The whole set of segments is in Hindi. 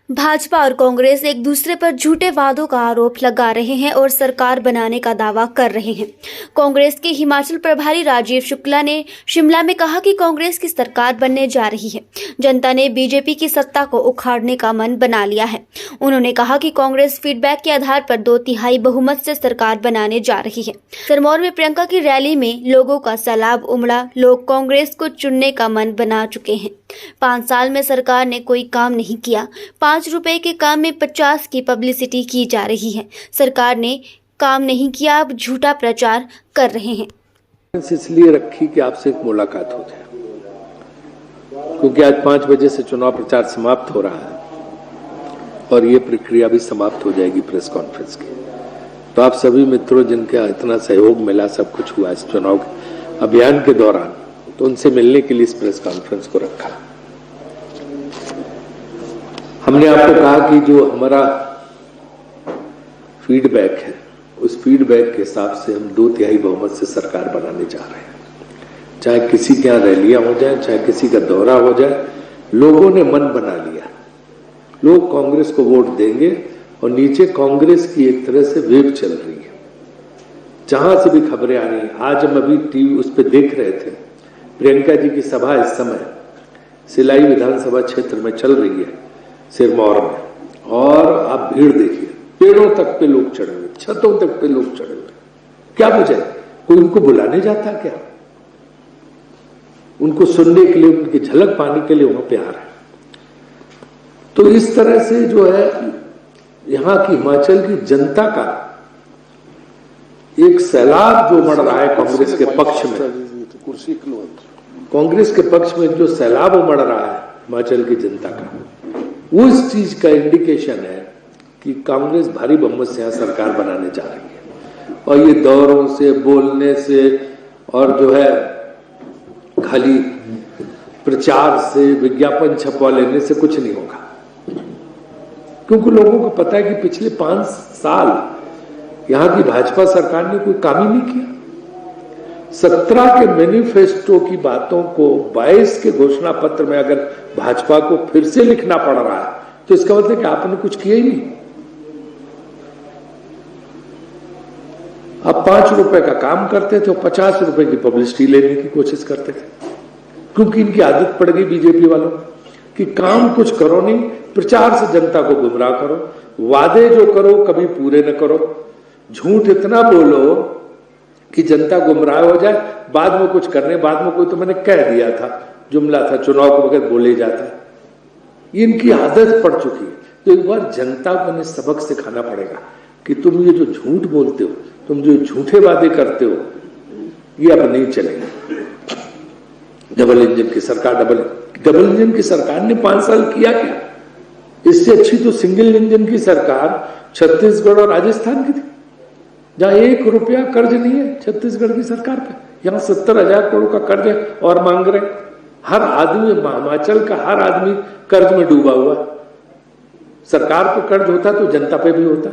भाजपा और कांग्रेस एक दूसरे पर झूठे वादों का आरोप लगा रहे हैं और सरकार बनाने का दावा कर रहे हैं। कांग्रेस के हिमाचल प्रभारी राजीव शुक्ला ने शिमला में कहा कि कांग्रेस की सरकार बनने जा रही है। जनता ने बीजेपी की सत्ता को उखाड़ने का मन बना लिया है। उन्होंने कहा कि कांग्रेस फीडबैक के आधार पर 2/3 बहुमत से सरकार बनाने जा रही है। सिरमौर में प्रियंका की रैली में लोगों का सैलाब उमड़ा। लोग कांग्रेस को चुनने का मन बना चुके हैं। 5 साल में सरकार ने कोई काम नहीं किया। 5 रुपए के काम में 50 की पब्लिसिटी की जा रही है। सरकार ने काम नहीं किया, अब झूठा प्रचार कर रहे हैं। इसलिए रखी कि आपसे एक मुलाकात हो जाए, क्योंकि आज 5 बजे से चुनाव प्रचार समाप्त हो रहा है और ये प्रक्रिया भी समाप्त हो जाएगी प्रेस कॉन्फ्रेंस की। तो आप सभी मित्रों जिनका इतना सहयोग मिला, सब कुछ हुआ इस चुनाव अभियान के दौरान, तो उनसे मिलने के लिए इस प्रेस कॉन्फ्रेंस को रखा। हमने आपको कहा कि जो हमारा फीडबैक है, उस फीडबैक के हिसाब से हम 2/3 बहुमत से सरकार बनाने जा रहे हैं। चाहे किसी के यहाँ रैलियां हो जाए, चाहे किसी का दौरा हो जाए, लोगों ने मन बना लिया। लोग कांग्रेस को वोट देंगे और नीचे कांग्रेस की एक तरह से वेव चल रही है। जहां से भी खबरें आ रही हैं, आज हम अभी टीवी उस पर देख रहे थे, प्रियंका जी की सभा इस समय सिलाई विधानसभा क्षेत्र में चल रही है, सिरमौर में, और आप भीड़ देखिए, पेड़ों तक पे लोग चढ़े हुए, छतों तक पे लोग चढ़े हुए। क्या वजह? कोई उनको बुलाने जाता क्या? उनको सुनने के लिए, उनकी झलक पाने के लिए वहां पे आ रहा है। तो इस तरह से जो है यहां की हिमाचल की जनता का एक सैलाब जो बढ़ रहा है कांग्रेस के पक्ष में, कांग्रेस के पक्ष में जो सैलाब उमड़ रहा है हिमाचल की जनता का, वो इस चीज का इंडिकेशन है कि कांग्रेस भारी बहुमत से यहां सरकार बनाने जा रही है। और ये दौरों से, बोलने से और जो है खाली प्रचार से, विज्ञापन छपवा लेने से कुछ नहीं होगा, क्योंकि लोगों को पता है कि पिछले 5 साल यहां की भाजपा सरकार ने कोई काम ही नहीं किया। 17 के मैनिफेस्टो की बातों को 22 के घोषणा पत्र में अगर भाजपा को फिर से लिखना पड़ रहा है, तो इसका मतलब कि आपने कुछ किया ही नहीं। आप 5 रुपए का काम करते थे, 50 रुपए की पब्लिसिटी लेने की कोशिश करते थे, क्योंकि इनकी आदत पड़ गई बीजेपी वालों कि काम कुछ करो नहीं, प्रचार से जनता को गुमराह करो, वादे जो करो कभी पूरे न करो, झूठ इतना बोलो कि जनता गुमराह हो जाए, बाद में कुछ करने, बाद में कोई तो मैंने कह दिया था, जुमला था, चुनाव को बगैर बोले जाता है। इनकी आदत पड़ चुकी है। तो एक बार जनता को इन्हें सबक सिखाना पड़ेगा कि तुम ये जो झूठ बोलते हो, तुम जो झूठे वादे करते हो, ये अब नहीं चलेंगे। डबल इंजन की सरकार, डबल इंजन की सरकार ने 5 साल किया क्या? इससे अच्छी तो सिंगल इंजन की सरकार छत्तीसगढ़ और राजस्थान की थी, जहां 1 रुपया कर्ज नहीं है छत्तीसगढ़ की सरकार पे। यहां 70,000 करोड़ का कर्ज है और मांग रहे। हर आदमी, हिमाचल का हर आदमी कर्ज में डूबा हुआ। सरकार पे कर्ज होता तो जनता पे भी होता।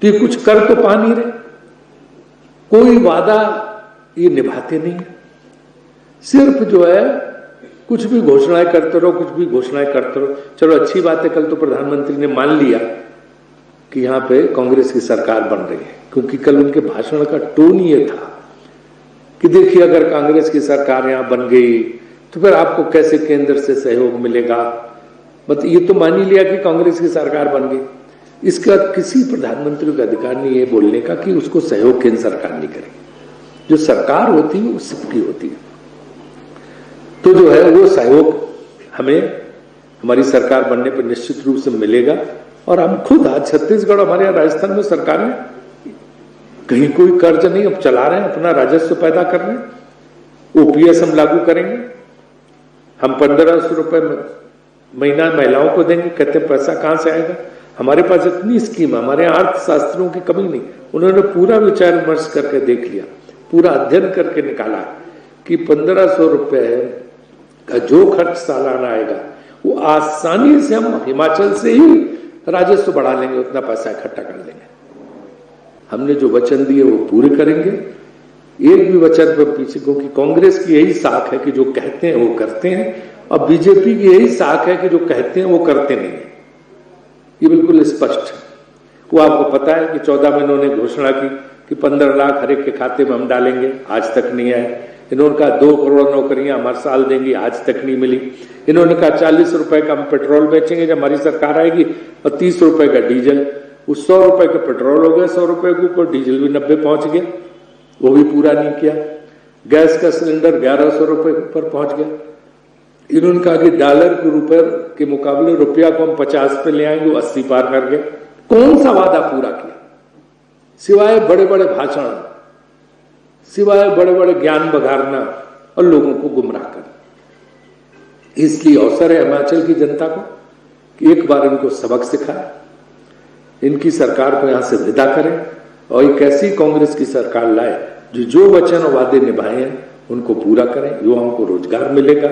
तो ये कुछ कर तो पा नहीं रहे, कोई वादा ये निभाते नहीं है। सिर्फ जो है कुछ भी घोषणाएं करते रहो, कुछ भी घोषणाएं करते रहो। चलो अच्छी बात है, कल तो प्रधानमंत्री ने मान लिया कि यहां पे कांग्रेस की सरकार बन रही है, क्योंकि कल उनके भाषण का टोन ये था कि देखिए अगर कांग्रेस की सरकार यहां बन गई तो फिर आपको कैसे केंद्र से सहयोग मिलेगा। मतलब ये तो मान ही लिया कि कांग्रेस की सरकार बन गई। इसका किसी प्रधानमंत्री का अधिकार नहीं है बोलने का कि उसको सहयोग केंद्र सरकार नहीं करेगी। जो सरकार होती है वो सबकी होती है। तो जो है वो सहयोग हमें हमारी सरकार बनने पर निश्चित रूप से मिलेगा। और हम खुद आज छत्तीसगढ़, हमारे यहाँ राजस्थान में सरकार है, कहीं कोई कर्ज नहीं, अब चला रहे हैं, अपना राजस्व पैदा कर रहे हैं। ओपीएस हम लागू करेंगे, हम 1500 रुपए महीना महिलाओं को देंगे। कहते हैं पैसा कहां से आएगा? हमारे पास इतनी स्कीम, हमारे यहाँ अर्थशास्त्रियों की कमी नहीं। उन्होंने पूरा विचार विमर्श करके देख लिया, पूरा अध्ययन करके निकाला कि 1500 रुपए का जो खर्च सालाना आएगा वो आसानी से हम हिमाचल से ही राजस्व बढ़ा लेंगे, उतना पैसा इकट्ठा कर लेंगे। हमने जो वचन दिए वो पूरे करेंगे। एक भी वचन पर पीछे, क्योंकि कांग्रेस की यही साख है कि जो कहते हैं वो करते हैं, अब बीजेपी की यही साख है कि जो कहते हैं वो करते नहीं है, ये बिल्कुल स्पष्ट है। वो आपको पता है कि 14 में इन्होंने घोषणा की कि 15 लाख हर एक के खाते में हम डालेंगे, आज तक नहीं आए। इन्होंने कहा 2 करोड़ नौकरियां हर साल देंगी, आज तक नहीं मिली। इन्होंने कहा 40 रुपए का हम पेट्रोल बेचेंगे जब हमारी सरकार आएगी, और 30 रुपए का डीजल। उस 100 रुपए का पेट्रोल हो गया, 100 रुपए के ऊपर डीजल भी 90 पहुंच गया, वो भी पूरा नहीं किया। गैस का सिलेंडर 1100 रुपए के ऊपर पहुंच गया। इन्होंने कहा कि डॉलर के रुपए के मुकाबले रुपया को हम 50 पे ले आएंगे, वो 80 पार कर गए। कौन सा वादा पूरा किया सिवाय बड़े बड़े भाषण, सिवाय बड़े बड़े ज्ञान बघारना और लोगों को गुमराह करना। इसलिए अवसर है हिमाचल की जनता को कि एक बार इनको सबक सिखाए, इनकी सरकार को यहां से विदा करें और एक ऐसी कांग्रेस की सरकार लाए जो वचन और वादे निभाए हैं उनको पूरा करें। युवाओं को रोजगार मिलेगा,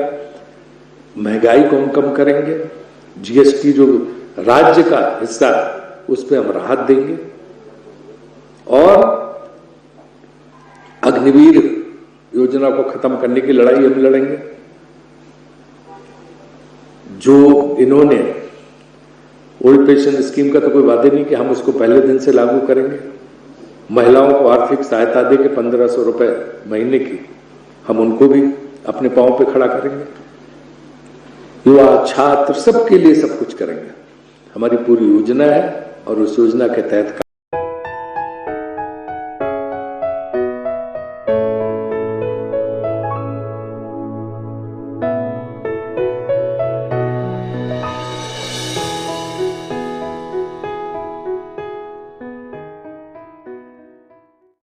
महंगाई को हम कम करेंगे, जीएसटी जो राज्य का हिस्सा है उस पर हम राहत देंगे, और अग्निवीर योजना को खत्म करने की लड़ाई हम लड़ेंगे। जो इन्होंने ओल्ड पेंशन स्कीम का तो कोई वादे नहीं कि हम उसको पहले दिन से लागू करेंगे। महिलाओं को आर्थिक सहायता दे के 1500 रुपए महीने की, हम उनको भी अपने पांव पे खड़ा करेंगे। युवा छात्र सबके लिए सब कुछ करेंगे। हमारी पूरी योजना है और उस योजना के तहत